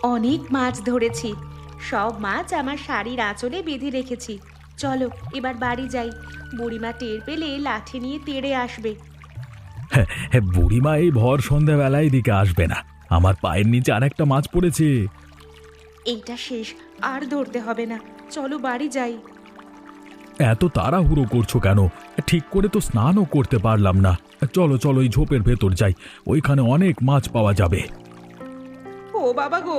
অনেক মাছ ধরেছি। সব মাছ আমার শাড়ির আঁচলে বেঁধে রেখেছি। চলো এবার বাড়ি যাই। বুড়িমা টের পেলে লাঠি নিয়ে তেড়ে আসবে। হ্যাঁ, হ্যাঁ, বুড়িমা এই ভর সন্ধ্যাবেলায় এদিকে আসবে না। আমার পায়ের নিচে আর একটা মাছ পড়েছে। এইটা শেষ, আর ধরতে হবে না। চলো বাড়ি যাই। এত তাড়াহুড়ো করছো কেন? ঠিক করে তো স্নানও করতে পারলাম না। চলো চলো, এই ঝোপের ভেতর যাই, ওইখানে অনেক মাছ পাওয়া যাবে। ও বাবা গো,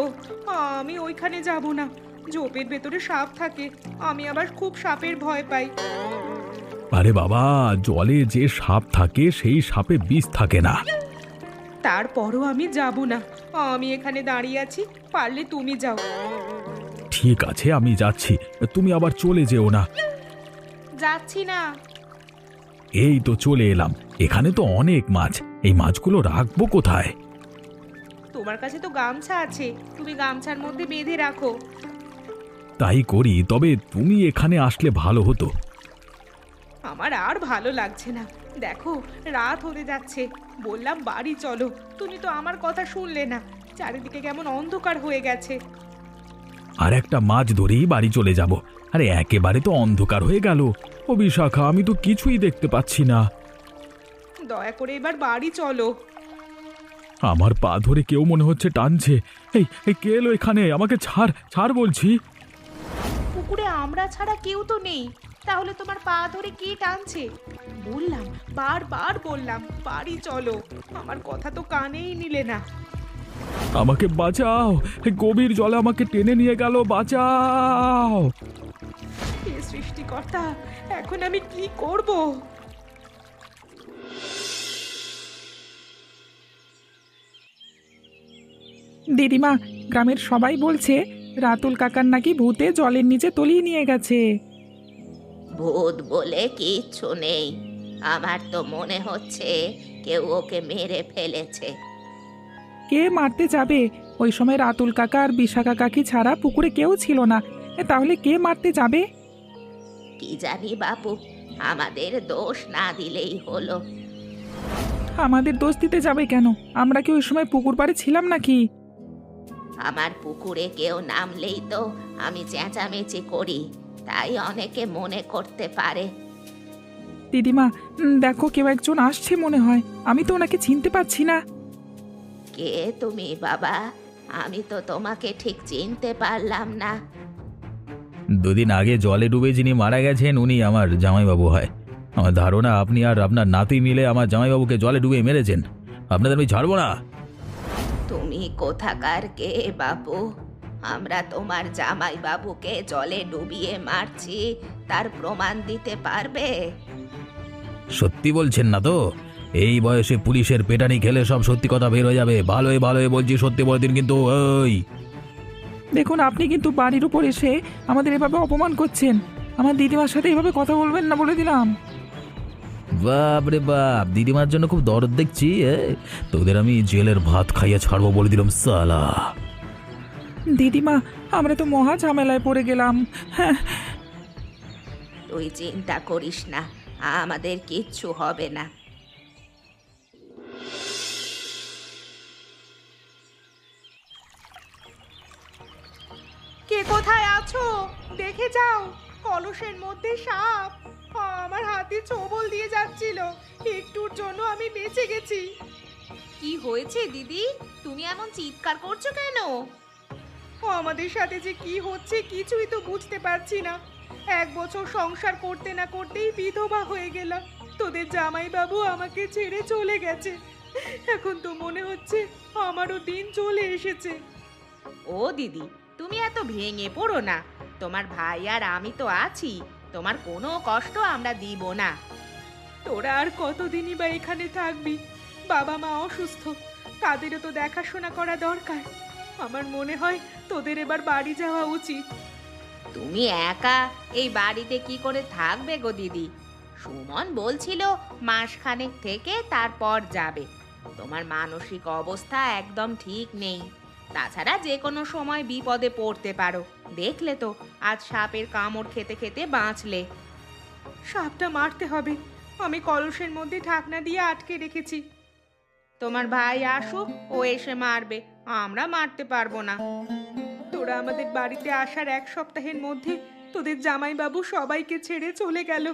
আমি ওইখানে যাব না। ঝোপের ভেতরে সাপ থাকে, আমি আবার খুব সাপের ভয় পাই। আরে বাবা, জলে যে সাপ থাকে সেই সাপে বিষ থাকে না। তারপরও আমি যাব না। আমি এখানে দাঁড়িয়ে আছি, পারলে তুমি যাও। ঠিক আছে, আমি যাচ্ছি, তুমি আবার চলে যেও না। যাচ্ছি না। এই তো চলে এলাম। এখানে তো অনেক মাছ, এই মাছগুলো রাখবো কোথায়? তোমার কাছে তো গামছা আছে, তুমি গামছার মধ্যে বেঁধে রাখো। তাই করি, তবে তুমি এখানে আসলে ভালো হতো। আমার আর ভালো লাগছে না। দেখো রাত হতে যাচ্ছে, বললাম বাড়ি চলো, তুমি তো আমার কথা শুনলে না। চারিদিকে কেমন অন্ধকার হয়ে গেছে। আর একটা মাছ ধরেই বাড়ি চলে যাব। আরে একেবারে তো অন্ধকার হয়ে গেল। ও বিশাখা, আমি তো কিছুই দেখতে পাচ্ছি না। দয়া করে এবার বাড়ি চলো। আমার পা ধরে কেউ মনে হচ্ছে টানছে। এই এই কে এলো এখানে? আমাকে ছাড়, ছাড় বলছি। পুকুরে আমরা ছাড়া কেউ তো নেই, তাহলে তোমার পা ধরে কে টানছে? বললাম, বারবার বললাম বাড়ি চলো, আমার কথা তো কানেই নিলে না। আমাকে বাঁচাও, এই গভীর জলে আমাকে টেনে নিয়ে গেল, বাঁচাও। হে সৃষ্টিকর্তা, এখন আমি কি করব? দিদিমা, গ্রামের সবাই বলছে রাতুল কাকার নাকি ভূতে জলের নিচে তলিয়ে নিয়ে গেছে। ভূত বলে কিচ্ছু নেই। আমার তো মনে হচ্ছে কেউ ওকে মেরে ফেলেছে। কে মারতে যাবে? ওই সময় রাতুল কাকা আর বিশাখা কাকি ছাড়া পুকুরে কেউ ছিল না। তাহলে কে মারতে যাবে? কি জানি বাপু, আমাদের দোষ না দিলেই হলো। আমাদের দোষ দিতে যাবে কেন? আমরা কি ওই সময় পুকুর পাড়ে ছিলাম নাকি? আমার পুকুরে কেউ নামলেই তো আমি চেঁচামেচি করি, তাই অনেকে মনে করতে পারে। দিদিমা, দেখো কেউ একজন আসছে মনে হয়। আমি তো ওনাকে চিনতে পারছি না। কে তুমি বাবা? আমি তো তোমাকে ঠিক চিনতে পারলাম না। দুদিন আগে জলে ডুবে যিনি মারা গেছেন উনি আমার জামাইবাবু হয়। আমার ধারণা আপনি আর আপনার নাতি মিলে আমার জামাইবাবুকে জলে ডুবে মেরেছেন। আপনাদের আমি ছাড়বো না। তুমি কোথাকার কে বাপু? আমরা তোমার জামাই বাবুকে জলে ডুবিয়ে মারছি, তার প্রমাণ দিতে পারবে? সত্যি বলছেন না তো? এই বয়সে পুলিশের পেটানি খেলে সব সত্যি কথা বের হয়ে যাবে। ভালোই ভালোই বলছি, সত্যি বলে দিন কিন্তু। ওই দেখুন, আপনি কিন্তু বাড়ির উপর এসে আমাদের এভাবে অপমান করছেন। আমার দিদিমার সাথে এভাবে কথা বলবেন না বলে দিলাম। বাপ রে বাপ, দিদিমার জন্য খুব দরদ দেখছি। তোদের আমি জেলের ভাত খাইয়ে ছাড়বো বলে দিলাম সালা। দিদিমা, আমরা তো মহা ঝামেলায় পড়ে গেলাম। হ্যাঁ, তুই চিন্তা করিস না, আমাদের কিচ্ছু হবে না। কে কোথায় আছো? দেখে যাও, কলসের মধ্যে সাপ। আমার হাতে ছোবল দিয়ে যাচ্ছিল, একটুর জন্য আমি বেঁচে গেছি। কি হয়েছে দিদি, তুমি এমন চিৎকার করছো কেন? আমাদের সাথে যে কি হচ্ছে কিছুই তো বুঝতে পারছি না। 1 বছর সংসার করতে না করতেই বিধবা হয়ে গেলাম। তোদের জামাইবাবু আমাকে ছেড়ে চলে গেছে। এখন তো মনে হচ্ছে আমারও দিন চলে এসেছে। ও দিদি, তুমি এত ভেঙে পড়ো না। তোমার ভাই আর আমি তো আছি, তোমার কোনো কষ্ট আমরা দিব না। তোরা আর কতদিনই বা এখানে থাকবি? বাবা মা অসুস্থ, তাদেরও তো দেখাশোনা করা দরকার। আমার মনে হয় তোদের এবার বাড়ি যাওয়া উচিত। তুমি একা এই বাড়িতে কি করে থাকবে গো দিদি? সুমন বলছিল মাসখানেক থেকে তারপর যাবে। তোমার মানসিক অবস্থা একদম ঠিক নেই। তাছাড়া যে কোনো সময় বিপদে পড়তে পারো। দেখলে তো আজ সাপের কামড় খেতে খেতে বাঁচলে। সাপটা মারতে হবে, আমি কলসের মধ্যে ঢাকনা দিয়ে আটকে রেখেছি। তোমার ভাই আসুক, ও এসে মারবে, আমরা মারতে পারবো না। তোরা আমাদের বাড়িতে আসার এক সপ্তাহের মধ্যে তোদের জামাইবাবু সবাইকে ছেড়ে চলে গেল।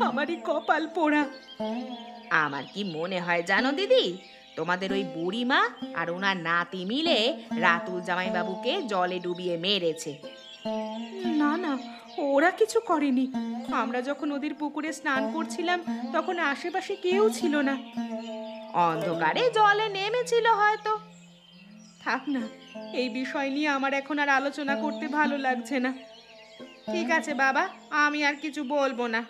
আমারই কপাল পোড়া। আমার কি মনে হয় জানো দিদি, তোমাদের ওই বুড়িমা আর ওনার নাতি মিলে রাতুল জামাইবাবুকে জলে ডুবিয়ে মেরেছে। না না, ওরা কিছু করেনি। আমরা যখন ওদের পুকুরে স্নান করছিলাম তখন আশেপাশে কেউ ছিল না। অন্ধকারে জলে নেমেছিল হয়তো। থাক না, এই বিষয় নিয়ে আমার এখন আর আলোচনা করতে ভালো লাগছে না। ঠিক আছে বাবা, আমি আর কিছু বলবো না।